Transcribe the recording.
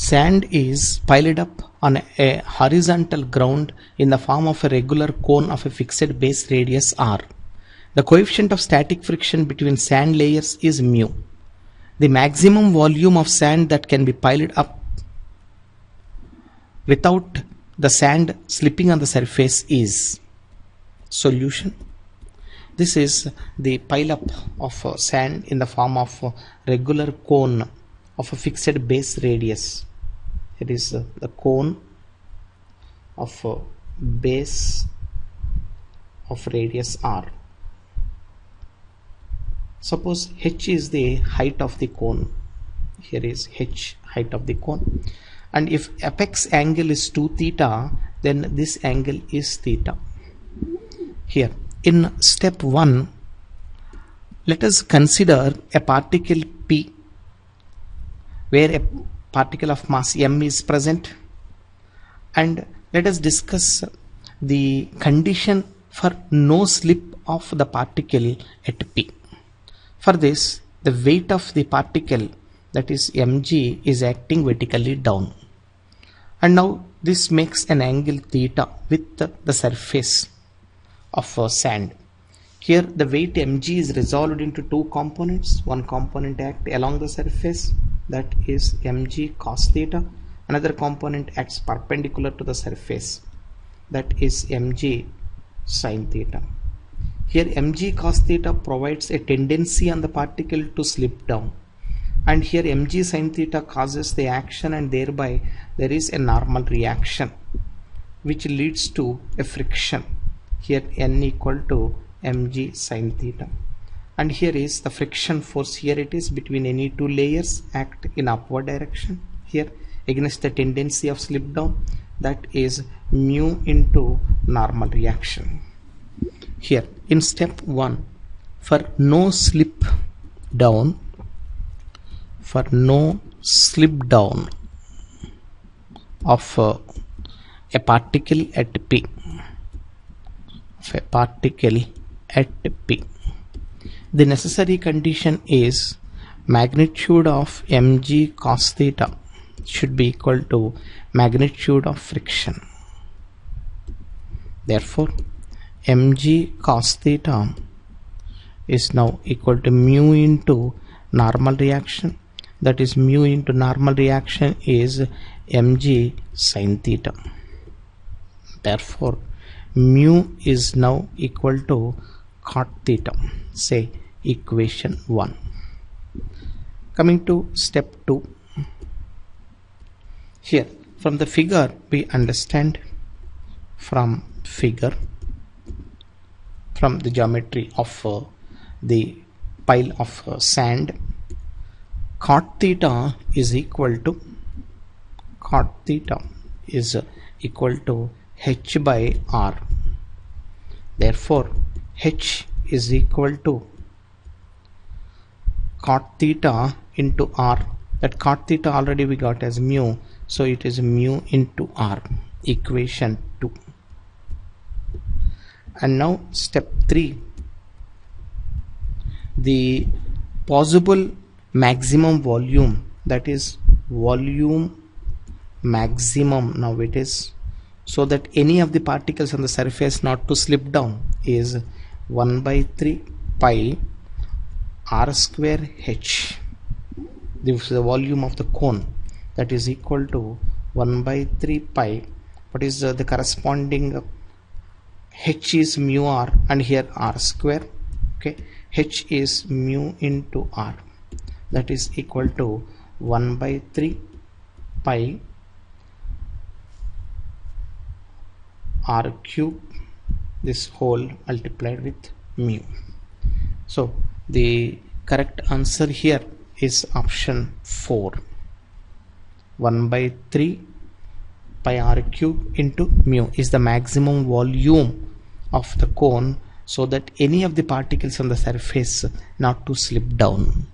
Sand is piled up on a horizontal ground in the form of a regular cone of a fixed base radius r. The coefficient of static friction between sand layers is mu. The maximum volume of sand that can be piled up without the sand slipping on the surface is. Solution: this is the pile up of sand in the form of regular cone of a fixed base radius. It is the cone of base of radius r. Suppose h is the height of the cone. Here is h, height of the cone, and if apex angle is 2 theta, then this angle is theta. Here in step 1, let us consider a particle P where a particle of mass m is present, and let us discuss the condition for no slip of the particle at P. For this, the weight of the particle, that is mg, is acting vertically down, and now this makes an angle theta with the surface of sand. Here the weight mg is resolved into two components. One component acts along the surface, that is mg cos theta. Another component acts perpendicular to the surface, that is mg sin theta. Here mg cos theta provides a tendency on the particle to slip down, and here mg sin theta causes the action, and thereby there is a normal reaction which leads to a friction. Here n equal to mg sin theta, and here is the friction force. Here it is between any two layers act in upward direction here against the tendency of slip down, that is mu into normal reaction. Here in step 1, for no slip down of a particle at P, the necessary condition is magnitude of mg cos theta should be equal to magnitude of friction. Therefore mg cos theta is now equal to mu into normal reaction, that is mu into normal reaction is mg sin theta. Therefore mu is now equal to cot theta. Say equation 1. Coming to step 2. Here from the figure we understand, from the geometry of the pile of sand, cot theta is equal to h by r. Therefore h is equal to cot theta into r. That cot theta already we got as mu, so it is mu into r. Equation 2. And now step 3, the possible maximum volume, that is volume maximum, now it is, so that any of the particles on the surface not to slip down, is 1 by 3 pi r square h. This is the volume of the cone, that is equal to 1 by 3 pi. What is the corresponding h is mu r, and here r square. Okay, h is mu into r, that is equal to 1 by 3 pi r cube, this whole multiplied with mu. So the correct answer here is option 4. 1 by 3 pi r cube into mu is the maximum volume of the cone, so that any of the particles on the surface not to slip down.